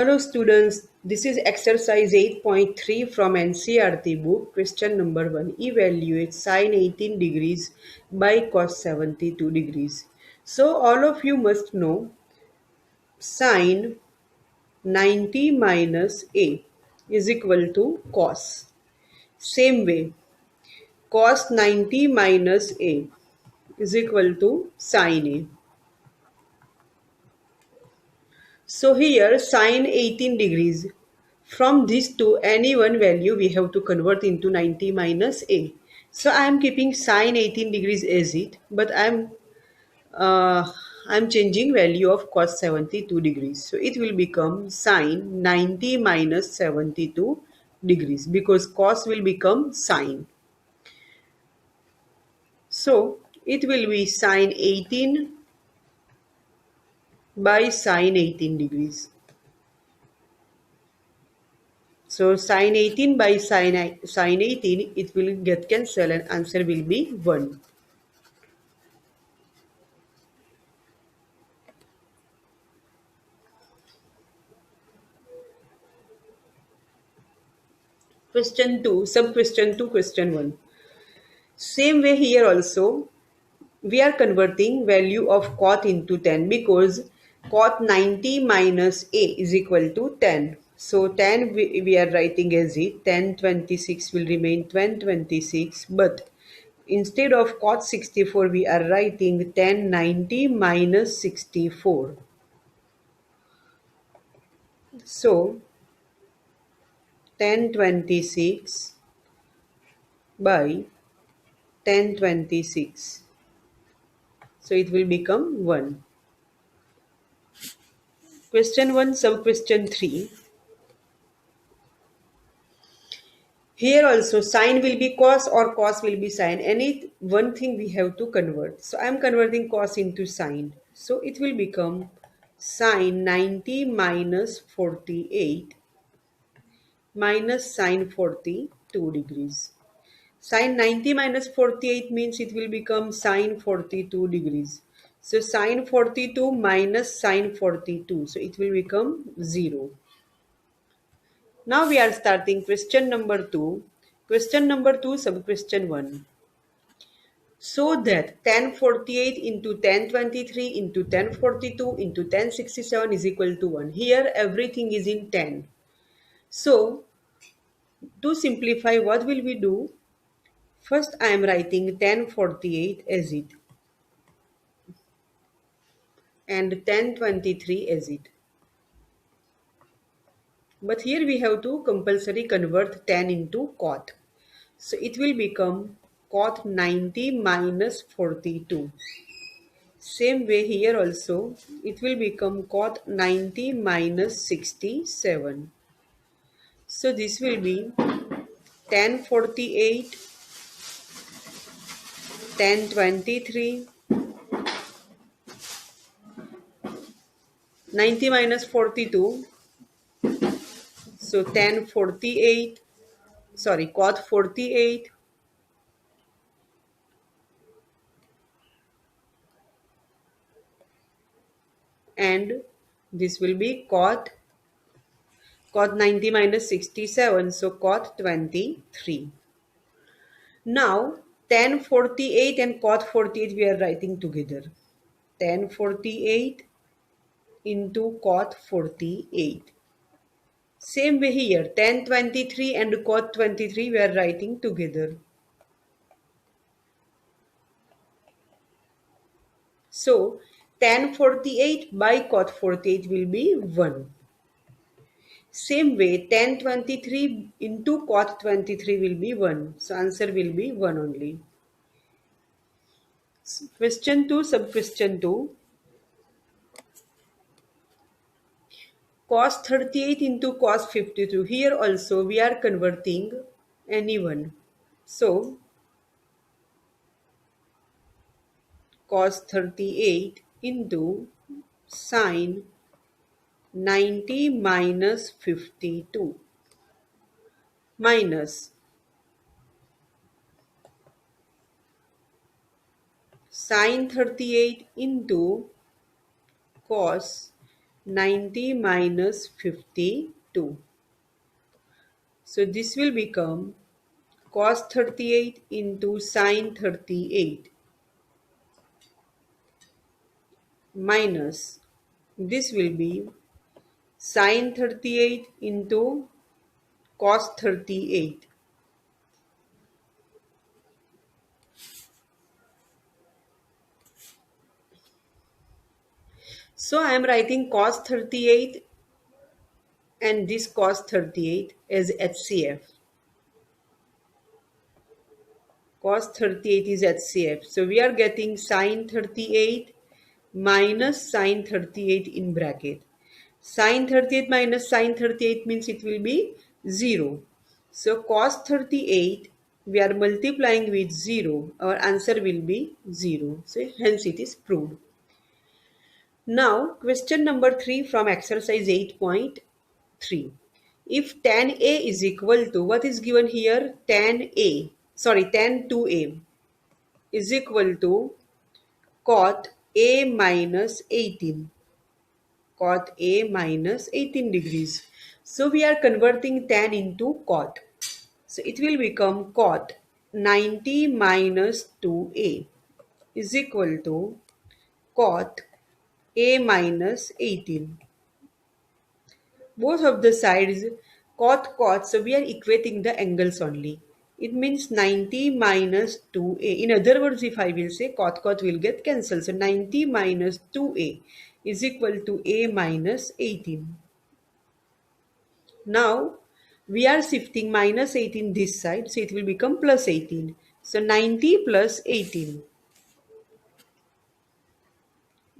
Hello students, this is exercise 8.3 from NCERT book. Question number 1. Evaluate sine 18 degrees by cos 72 degrees. So all of you must know sine 90 minus A is equal to cos. Same way, cos 90 minus A is equal to sine A. So here sine 18 degrees. From this to any one value we have to convert into 90 minus a. So I am keeping sine 18 degrees as it, but I'm changing value of cos 72 degrees. So it will become sine 90 minus 72 degrees because cos will become sine. So it will be sine 18 by sine 18 degrees. So sine 18 by sine 18, it will get cancelled and answer will be 1. Question 2, sub question 2, question 1. Same way here also, we are converting value of cot into 10 because cot 90 minus a is equal to 10. So 10 we are writing as it, 1026 will remain 1026, but instead of cot 64 we are writing 1090 minus 64. So 1026 by 1026. So it will become 1. Question 1, sub question 3. Here also sine will be cos or cos will be sine. Any one thing we have to convert. So I am converting cos into sine. So it will become sine 90 minus 48 minus sine 42 degrees. Sine 90 minus 48 means it will become sine 42 degrees. So sine 42 minus sine 42. So it will become 0. Now we are starting question number 2. Question number 2, sub question 1. So that 1048 into 1023 into 1042 into 1067 is equal to 1. Here everything is in 10. So to simplify, what will we do? First I am writing 1048 as it and 1023 as it. But here we have to compulsory convert 10 into cot. So it will become cot 90 minus 42. Same way here also it will become cot 90 minus 67. So this will be 1048, 1023, 90 minus 42. So 1048, sorry, cot 48 and this will be cot 90 minus 67, so cot 23. Now 1048 and cot 48 we are writing together. 1048 into cot 48. Same way here 1023 and cot 23 we are writing together. So 1048 by cot 48 will be 1. Same way 1023 into cot 23 will be 1. So answer will be 1 only. Question 2, sub question 2. Cos 38 into cos 52. Here also we are converting any one. So cos 38 into sine 90 minus 52 minus sine 38 into cos 90 minus 52. So this will become cos 38 into sin 38 minus this will be sin 38 into cos 38. So I am writing cos 38 and this cos 38 as HCF. Cos 38 is HCF. So we are getting sin 38 minus sin 38 in bracket. Sin 38 minus sin 38 means it will be 0. So cos 38 we are multiplying with 0. Our answer will be 0. So hence it is proved. Now question number 3 from exercise 8.3. If tan A is equal to, what is given here? Tan 2A is equal to cot A minus 18. Cot A minus 18 degrees. So we are converting tan into cot. So it will become cot 90 minus 2A is equal to cot A minus 18. Both of the sides cot, so we are equating the angles only. It means 90 minus 2a. In other words, if I will say cot will get cancelled. So 90 minus 2a is equal to a minus 18. Now we are shifting minus 18 this side, so it will become plus 18. So 90 plus 18.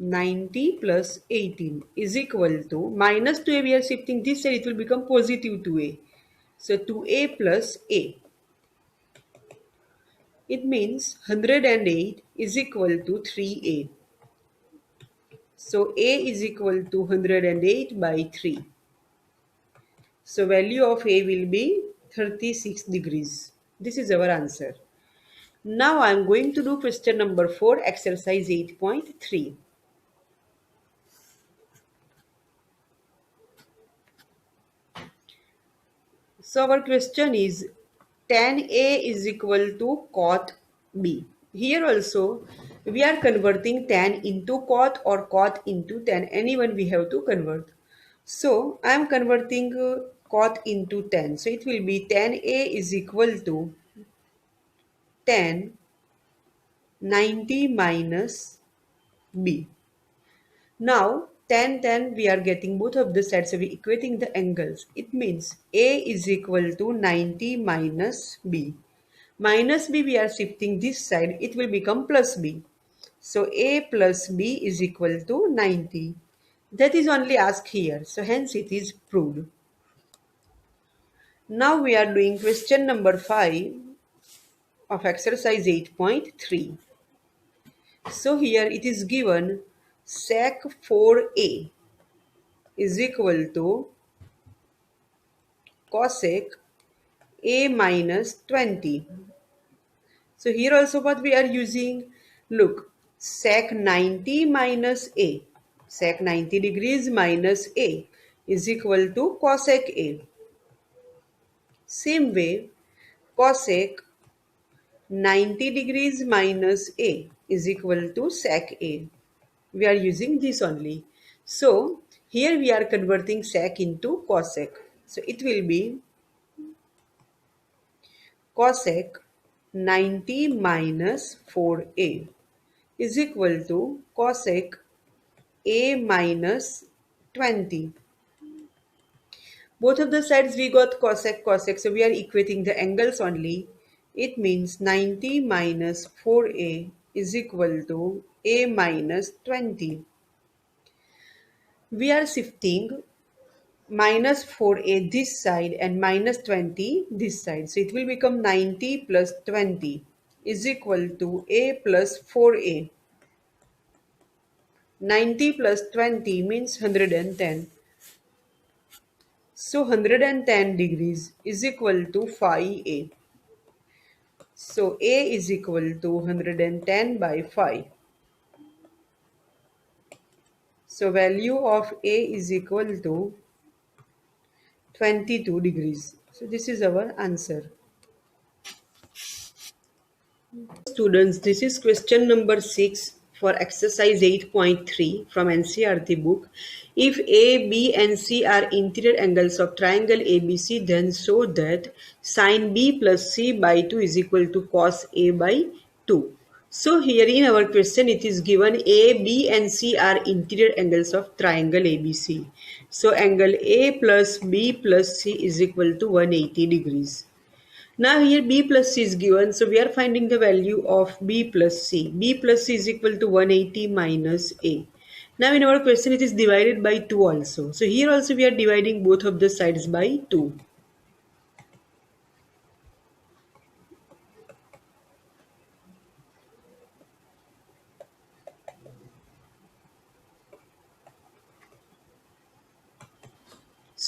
90 plus 18 is equal to minus 2a. We are shifting this side, it will become positive 2a. So 2a plus a. It means 108 is equal to 3a. So a is equal to 108 by 3. So value of a will be 36 degrees. This is our answer. Now I am going to do question number 4, exercise 8.3. So our question is tan A is equal to cot B. Here also we are converting tan into cot or cot into tan. Anyone we have to convert. So I am converting cot into tan. So it will be tan A is equal to tan 90 minus B. Now tan we are getting both of the sides, so we are equating the angles. It means A is equal to 90 minus B. Minus B we are shifting this side, it will become plus B. So A plus B is equal to 90. That is only asked here, so hence it is proved. Now we are doing question number 5 of exercise 8.3. So here it is given sec 4A is equal to cosec A minus 20. So here also what we are using, look, sec 90 minus A, sec 90 degrees minus A is equal to cosec A. Same way, cosec 90 degrees minus A is equal to sec A. We are using this only. So here we are converting sec into cosec. So it will be cosec 90 minus 4a is equal to cosec a minus 20. Both of the sides we got cosec, so we are equating the angles only. It means 90 minus 4a is equal to a minus 20. We are shifting minus 4a this side and minus 20 this side. So it will become 90 plus 20 is equal to a plus 4a. 90 plus 20 means 110. So 110 degrees is equal to 5a. So a is equal to 110 by 5. So value of A is equal to 22 degrees. So this is our answer. Students, this is question number 6 for exercise 8.3 from NCERT book. If A, B and C are interior angles of triangle ABC, then show that sine B plus C by 2 is equal to cos A by 2. So here in our question it is given A, B and C are interior angles of triangle ABC. So angle A plus B plus C is equal to 180 degrees. Now here B plus C is given, so we are finding the value of B plus C. B plus C is equal to 180 minus A. Now in our question it is divided by 2 also. So here also we are dividing both of the sides by 2.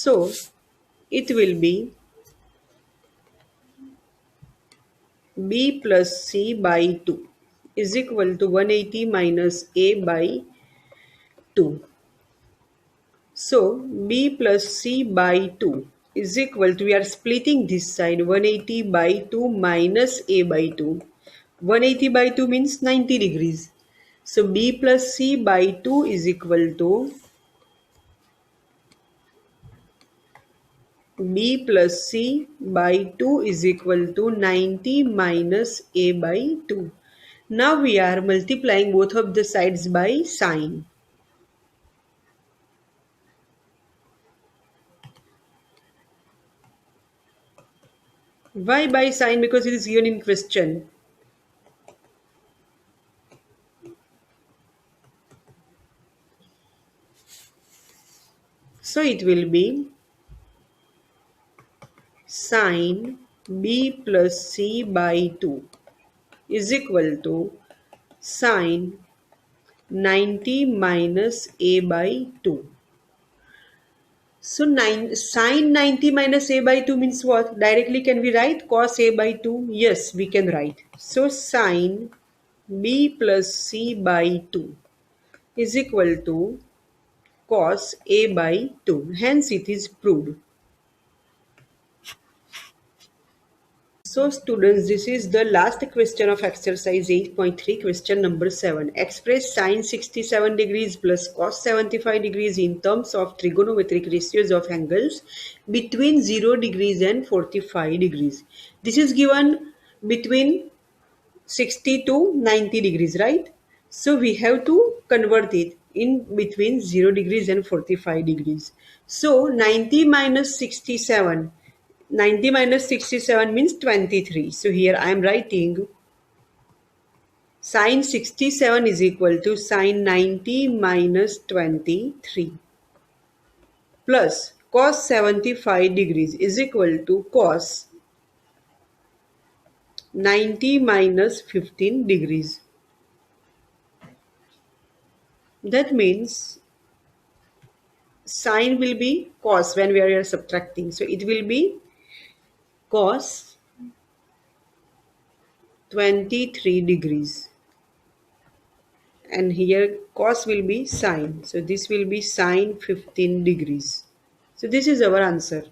So it will be B plus C by 2 is equal to 180 minus A by 2. So B plus C by 2 is equal to, we are splitting this side, 180 by 2 minus A by 2. 180 by 2 means 90 degrees. So B plus C by 2 is equal to B plus C by 2 is equal to 90 minus A by 2. Now we are multiplying both of the sides by sine. Why by sine? Because it is given in question. So it will be sine B plus C by 2 is equal to sine 90 minus A by 2. So sine 90 minus A by 2 means what? Directly can we write cos A by 2? Yes, we can write. So sine B plus C by 2 is equal to cos A by 2. Hence it is proved. So students, this is the last question of exercise 8.3, question number 7. Express sine 67 degrees plus cos 75 degrees in terms of trigonometric ratios of angles between 0 degrees and 45 degrees. This is given between 60 to 90 degrees, right? So we have to convert it in between 0 degrees and 45 degrees. So 90 minus 67. 90 minus 67 means 23. So here I am writing sine 67 is equal to sine 90 minus 23 plus cos 75 degrees is equal to cos 90 minus 15 degrees. That means sine will be cos when we are subtracting. So it will be cos 23 degrees. And here cos will be sine. So this will be sine 15 degrees. So this is our answer.